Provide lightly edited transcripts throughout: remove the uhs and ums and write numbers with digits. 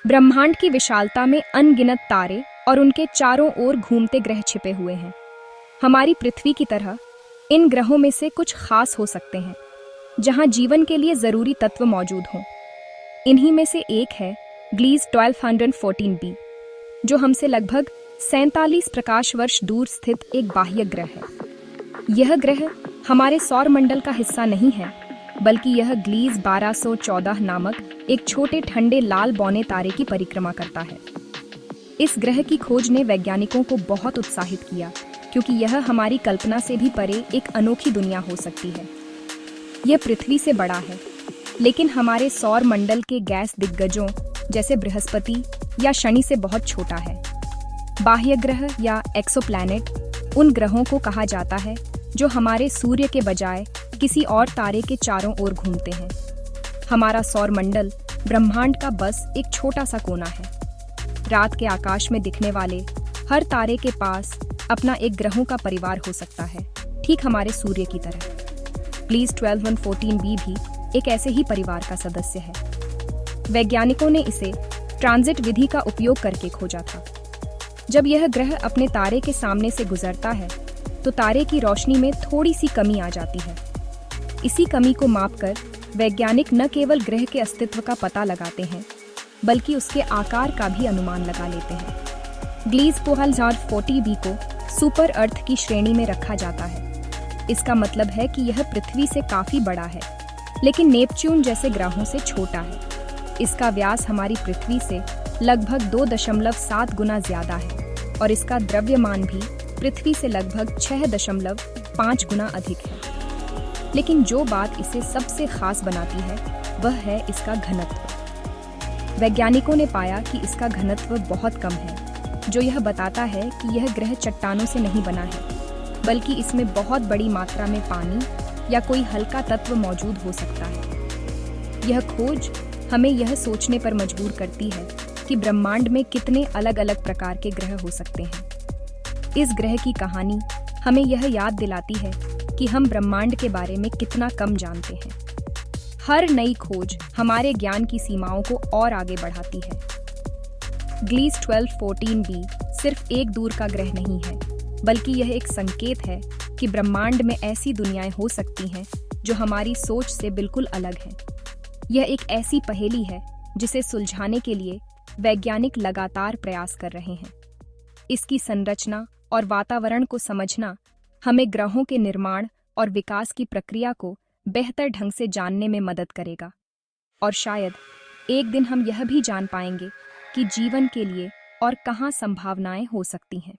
ब्रह्मांड की विशालता में अनगिनत तारे और उनके चारों ओर घूमते ग्रह छिपे हुए हैं। हमारी पृथ्वी की तरह इन ग्रहों में से कुछ खास हो सकते हैं जहां जीवन के लिए जरूरी तत्व मौजूद हों। इन्हीं में से एक है ग्लीज 1214b, जो हमसे लगभग 47 प्रकाश वर्ष दूर स्थित एक बाह्य ग्रह है। यह ग्रह हमारे सौर मंडल का हिस्सा नहीं है, बल्कि यह ग्लीज 1214 नामक एक छोटे ठंडे लाल बौने तारे की परिक्रमा करता है। इस ग्रह की खोज ने वैज्ञानिकों को बहुत उत्साहित किया, क्योंकि यह हमारी कल्पना से भी परे एक अनोखी दुनिया हो सकती है। यह पृथ्वी से बड़ा है, लेकिन हमारे सौर मंडल के गैस दिग्गजों जैसे बृहस्पति या शनि से बहुत छोटा है। बाह्य ग्रह या एक्सोप्लैनेट उन ग्रहों को कहा जाता है जो हमारे सूर्य के बजाय किसी और तारे के चारों ओर घूमते हैं। हमारा सौर मंडल ब्रह्मांड का बस एक छोटा सा कोना है। रात के आकाश में दिखने वाले हर तारे के पास अपना एक ग्रहों का परिवार हो सकता है, ठीक हमारे सूर्य की तरह। ग्लीज 1214b भी एक ऐसे ही परिवार का सदस्य है। वैज्ञानिकों ने इसे ट्रांजिट विधि का उपयोग करके खोजा था। जब यह ग्रह अपने तारे के सामने से गुजरता है तो तारे की रोशनी में थोड़ी सी कमी आ जाती है। इसी कमी को मापकर वैज्ञानिक न केवल ग्रह के अस्तित्व का पता लगाते हैं, बल्कि उसके आकार का भी अनुमान लगा लेते हैं। ग्लीज 1214b को सुपर अर्थ की श्रेणी में रखा जाता है। इसका मतलब है कि यह पृथ्वी से काफी बड़ा है, लेकिन नेपच्यून जैसे ग्रहों से छोटा है। इसका व्यास हमारी पृथ्वी से लगभग 2.7 गुना ज्यादा है और इसका द्रव्यमान भी पृथ्वी से लगभग 6.5 गुना अधिक है। लेकिन जो बात इसे सबसे खास बनाती है वह है इसका घनत्व। वैज्ञानिकों ने पाया कि इसका घनत्व बहुत कम है, जो यह बताता है कि यह ग्रह चट्टानों से नहीं बना है, बल्कि इसमें बहुत बड़ी मात्रा में पानी या कोई हल्का तत्व मौजूद हो सकता है। यह खोज हमें यह सोचने पर मजबूर करती है कि ब्रह्मांड में कितने अलग अलग प्रकार के ग्रह हो सकते हैं। इस ग्रह की कहानी हमें यह याद दिलाती है कि हम ब्रह्मांड के बारे में कितना कम जानते हैं। हर नई खोज हमारे ज्ञान की सीमाओं को और आगे बढ़ाती है। ग्लीज 1214b सिर्फ एक दूर का ग्रह नहीं है, बल्कि यह एक संकेत है कि ब्रह्मांड में ऐसी दुनियाएं हो सकती हैं जो हमारी सोच से बिल्कुल अलग हैं। यह एक ऐसी पहेली है जिसे सुलझाने के लिए वैज्ञानिक लगातार प्रयास कर रहे हैं। इसकी संरचना और वातावरण को समझना हमें ग्रहों के निर्माण और विकास की प्रक्रिया को बेहतर ढंग से जानने में मदद करेगा। और शायद एक दिन हम यह भी जान पाएंगे कि जीवन के लिए और कहां संभावनाएं हो सकती हैं।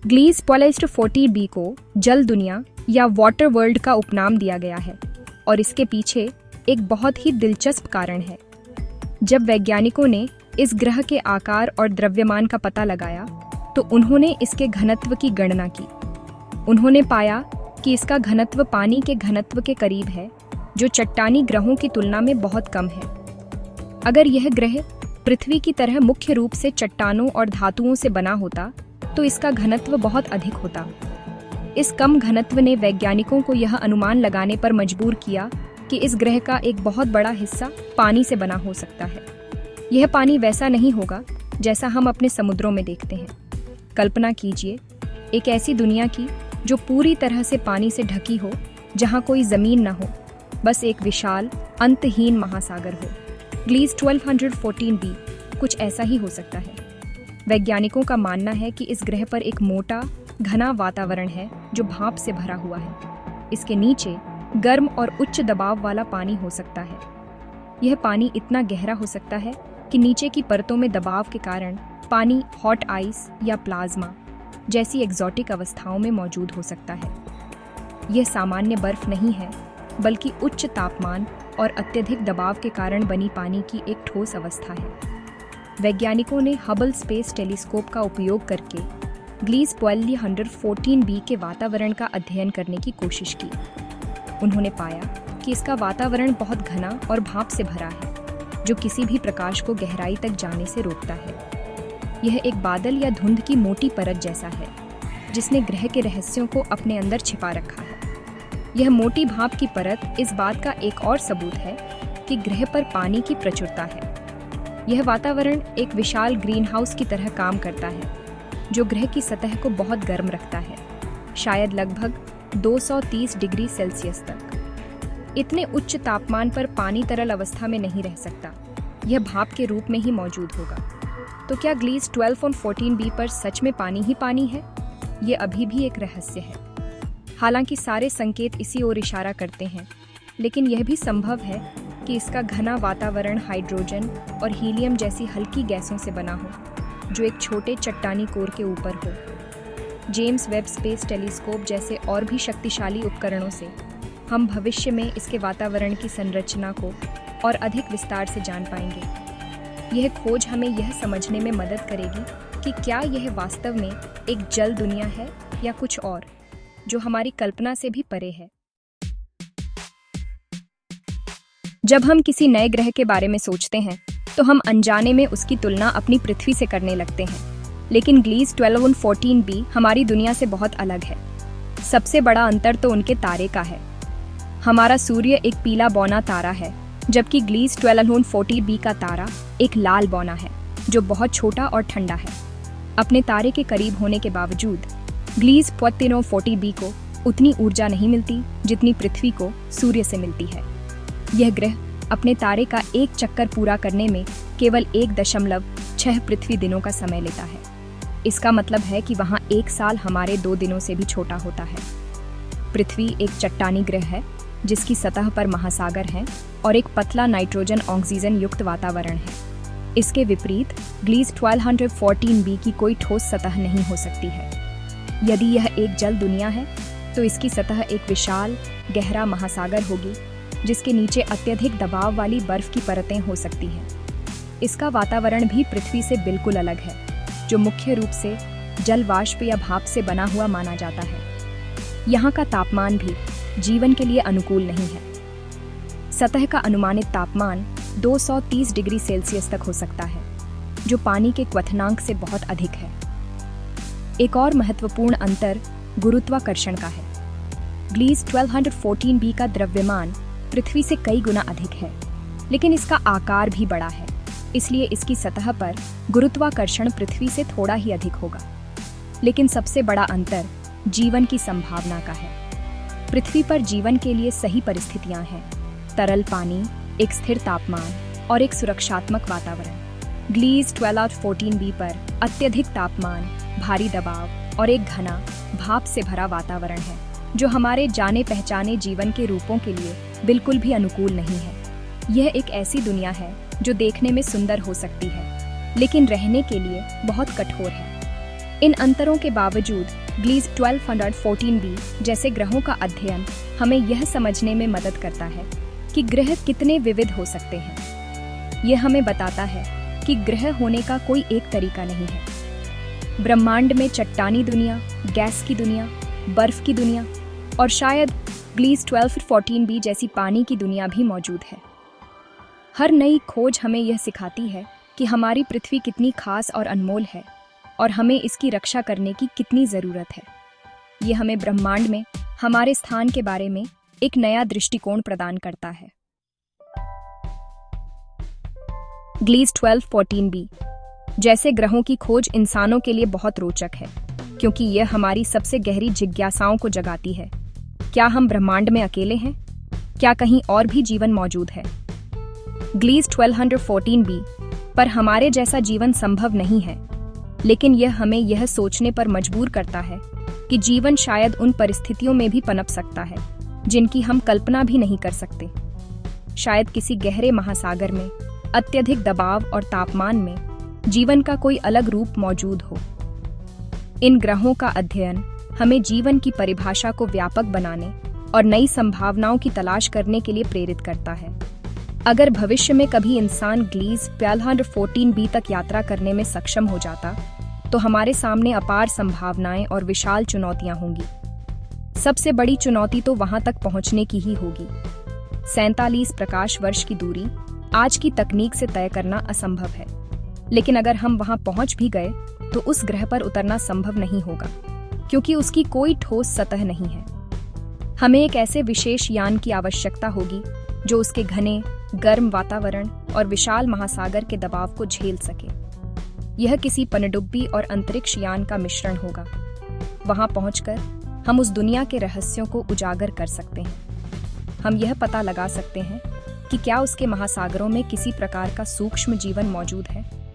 ग्लीज 1214b को जल दुनिया या वाटर वर्ल्ड का उपनाम दिया गया है, और इसके पीछे एक बहुत ही दिलचस्प कारण है। जब वैज्ञानिकों ने इस ग्रह के आकार और द्रव्यमान का पता लगाया तो उन्होंने इसके घनत्व की गणना की। उन्होंने पाया कि इसका घनत्व पानी के घनत्व के करीब है, जो चट्टानी ग्रहों की तुलना में बहुत कम है। अगर यह ग्रह पृथ्वी की तरह मुख्य रूप से चट्टानों और धातुओं से बना होता तो इसका घनत्व बहुत अधिक होता। इस कम घनत्व ने वैज्ञानिकों को यह अनुमान लगाने पर मजबूर किया कि इस ग्रह का एक बहुत बड़ा हिस्सा पानी से बना हो सकता है। यह पानी वैसा नहीं होगा जैसा हम अपने समुद्रों में देखते हैं। कल्पना कीजिए एक ऐसी दुनिया की जो पूरी तरह से पानी से ढकी हो, जहां कोई जमीन न हो, बस एक विशाल अंतहीन महासागर हो। ग्लीज 1214b कुछ ऐसा ही हो सकता है। वैज्ञानिकों का मानना है कि इस ग्रह पर एक मोटा घना वातावरण है जो भाप से भरा हुआ है। इसके नीचे गर्म और उच्च दबाव वाला पानी हो सकता है। यह पानी इतना गहरा हो सकता है कि नीचे की परतों में दबाव के कारण पानी हॉट आइस या प्लाज्मा जैसी एक्सोटिक अवस्थाओं में मौजूद हो सकता है। यह सामान्य बर्फ नहीं है, बल्कि उच्च तापमान और अत्यधिक दबाव के कारण बनी पानी की एक ठोस अवस्था है। वैज्ञानिकों ने हबल स्पेस टेलीस्कोप का उपयोग करके ग्लीज 1214b के वातावरण का अध्ययन करने की कोशिश की। उन्होंने पाया कि इसका वातावरण बहुत घना और भाप से भरा है, जो किसी भी प्रकाश को गहराई तक जाने से रोकता है। यह एक बादल या धुंध की मोटी परत जैसा है, जिसने ग्रह के रहस्यों को अपने अंदर छिपा रखा है। यह मोटी भाप की परत इस बात का एक और सबूत है कि ग्रह पर पानी की प्रचुरता है। यह वातावरण एक विशाल ग्रीन हाउस की तरह काम करता है, जो ग्रह की सतह को बहुत गर्म रखता है, शायद लगभग 230 डिग्री सेल्सियस तक। इतने उच्च तापमान पर पानी तरल अवस्था में नहीं रह सकता, यह भाप के रूप में ही मौजूद होगा। तो क्या ग्लीस 12 और 14b पर सच में पानी ही पानी है? ये अभी भी एक रहस्य है। हालांकि सारे संकेत इसी ओर इशारा करते हैं, लेकिन यह भी संभव है कि इसका घना वातावरण हाइड्रोजन और हीलियम जैसी हल्की गैसों से बना हो, जो एक छोटे चट्टानी कोर के ऊपर हो। जेम्स वेब स्पेस टेलीस्कोप जैसे और भी शक्तिशाली उपकरणों से हम भविष्य में इसके वातावरण की संरचना को और अधिक विस्तार से जान पाएंगे। यह खोज हमें यह समझने में मदद करेगी कि क्या यह वास्तव में एक जल दुनिया है या कुछ और, जो हमारी कल्पना से भी परे है। जब हम किसी नए ग्रह के बारे में सोचते हैं, तो हम अनजाने में उसकी तुलना अपनी पृथ्वी से करने लगते हैं। लेकिन ग्लीस 12 और 14b हमारी दुनिया से बहुत अलग है। सबसे बड़ा अंतर तो उनके तारे का है। हमारा सूर्य एक पीला बौना तारा है, जबकि ग्लीस 12 और 14b का तारा एक लाल बौना है, जो बहुत छोटा और ठंडा है। अपने तारे के करीब होने के बावजूद ग्लीस 14 और 40b को उतनी ऊर्जा नहीं मिलती जितनी पृथ्वी को सूर्य से मिलती है। यह ग्रह अपने तारे का एक चक्कर पूरा करने में केवल 1.6 पृथ्वी दिनों का समय लेता है। इसका मतलब है कि वहाँ एक साल हमारे 2 दिनों से भी छोटा होता है। पृथ्वी एक चट्टानी ग्रह है, जिसकी सतह पर महासागर हैं और एक पतला नाइट्रोजन ऑक्सीजन युक्त वातावरण है। इसके विपरीत ग्लीस 1214b की कोई ठोस सतह नहीं हो सकती है। यदि यह एक जल दुनिया है, तो इसकी सतह एक विशाल गहरा महासागर होगी, जिसके नीचे अत्यधिक दबाव वाली बर्फ की परतें हो सकती हैं। इसका वातावरण भी पृथ्वी से बिल्कुल अलग है, जो मुख्य रूप से जल वाष्प या भाप से बना हुआ माना जाता है। यहाँ का तापमान भी जीवन के लिए अनुकूल नहीं है। सतह का अनुमानित तापमान 230 डिग्री सेल्सियस तक हो सकता है, जो पानी के क्वथनांक से बहुत अधिक है। एक और महत्वपूर्ण अंतर गुरुत्वाकर्षण का है। ग्लीस 1214b का द्रव्यमान पृथ्वी से कई गुना अधिक है, लेकिन इसका आकार भी बड़ा है, इसलिए इसकी सतह पर गुरुत्वाकर्षण पृथ्वी से थोड़ा ही अधिक होगा। लेकिन सबसे बड़ा अंतर जीवन की संभावना का है। पृथ्वी पर जीवन के लिए सही परिस्थितियां हैं: तरल पानी, एक स्थिर तापमान और एक सुरक्षात्मक वातावरण। ग्लीस 12 और 14b पर अत्यधिक तापमान, भारी दबाव और एक घना भाप से भरा वातावरण है, जो हमारे जाने पहचाने जीवन के रूपों के लिए बिल्कुल भी अनुकूल नहीं है। यह एक ऐसी दुनिया है जो देखने में सुंदर हो सकती है, लेकिन रहने के लिए बहुत कठोर है। इन अंतरों के बावजूद ग्लीस 12 और 14b जैसे ग्रहों का अध्ययन हमें यह समझने में मदद करता है कि ग्रह कितने विविध हो सकते हैं। यह हमें बताता है कि ग्रह होने का कोई एक तरीका नहीं है। ब्रह्मांड में चट्टानी दुनिया, गैस की दुनिया, बर्फ की दुनिया और शायद ग्लीस 12 और 14b जैसी पानी की दुनिया भी मौजूद है। हर नई खोज हमें यह सिखाती है कि हमारी पृथ्वी कितनी खास और अनमोल है और हमें इसकी रक्षा करने की कितनी ज़रूरत है। यह हमें ब्रह्मांड में हमारे स्थान के बारे में एक नया दृष्टिकोण प्रदान करता है। ग्लीस 12-14b जैसे ग्रहों की खोज इंसानों के लिए बहुत रोचक है, क्योंकि यह हमारी सबसे गहरी जिज्ञासाओं को जगाती है। क्या हम ब्रह्मांड में अकेले हैं? क्या कहीं और भी जीवन मौजूद है? ग्लीस 12 और 14b पर हमारे जैसा जीवन संभव नहीं है, लेकिन यह हमें यह सोचने पर मजबूर करता है कि जीवन शायद उन परिस्थितियों में भी पनप सकता है जिनकी हम कल्पना भी नहीं कर सकते। शायद किसी गहरे महासागर में अत्यधिक दबाव और तापमान में जीवन का कोई अलग रूप मौजूद हो। इन ग्रहों का अध्ययन हमें जीवन की परिभाषा को व्यापक बनाने और नई संभावनाओं की तलाश करने के लिए प्रेरित करता है। अगर भविष्य में कभी इंसान ग्लीस 12 और 14b तक यात्रा करने में सक्षम हो जाता, तो हमारे सामने अपार संभावनाएं और विशाल चुनौतियां होंगी। सबसे बड़ी चुनौती तो वहां तक पहुंचने की ही होगी। 47 प्रकाश वर्ष की दूरी आज की तकनीक से तय करना असंभव है, लेकिन अगर हम वहां पहुंच भी गए तो उस ग्रह पर उतरना संभव नहीं होगा, क्योंकि उसकी कोई ठोस सतह नहीं है। हमें एक ऐसे विशेष यान की आवश्यकता होगी जो उसके घने, गर्म वातावरण और विशाल महासागर के दबाव को झेल सके। यह किसी पनडुब्बी और अंतरिक्ष यान का मिश्रण होगा। वहां पहुंचकर हम उस दुनिया के रहस्यों को उजागर कर सकते हैं। हम यह पता लगा सकते हैं कि क्या उसके महासागरों में किसी प्रकार का सूक्ष्म जीवन मौजूद है।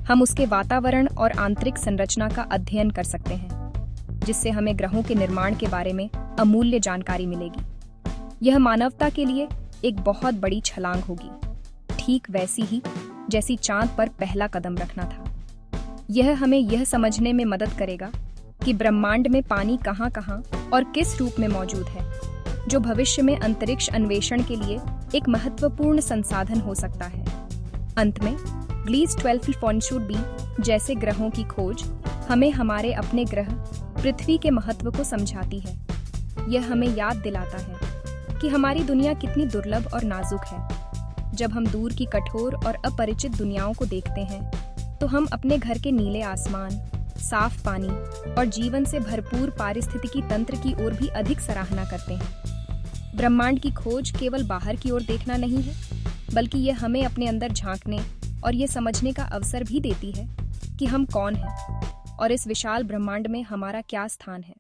हम उसके वातावरण और आंतरिक संरचना का अध्ययन कर सकते हैं, जिससे हमें ग्रहों के निर्माण के बारे में अमूल्य जानकारी मिलेगी। यह मानवता के लिए एक बहुत बड़ी छलांग होगी, ठीक वैसी ही जैसी चांद पर पहला कदम रखना था। यह हमें यह समझने में मदद करेगा कि ब्रह्मांड में पानी कहां-कहां और किस रूप में मौजूद है, जो भविष्य में अंतरिक्ष अन्वेषण के लिए एक महत्वपूर्ण संसाधन हो सकता है। अंत में ग्लीस 12b जैसे ग्रहों की खोज हमें हमारे अपने ग्रह पृथ्वी के महत्व को समझाती है। यह हमें याद दिलाता है कि हमारी दुनिया कितनी दुर्लभ और नाजुक है। जब हम दूर की कठोर और अपरिचित दुनियाओं को देखते हैं, तो हम अपने घर के नीले आसमान, साफ पानी और जीवन से भरपूर पारिस्थितिकी तंत्र की ओर भी अधिक सराहना करते हैं। ब्रह्मांड की खोज केवल बाहर की ओर देखना नहीं है, बल्कि यह हमें अपने अंदर झांकने और ये समझने का अवसर भी देती है कि हम कौन हैं और इस विशाल ब्रह्मांड में हमारा क्या स्थान है।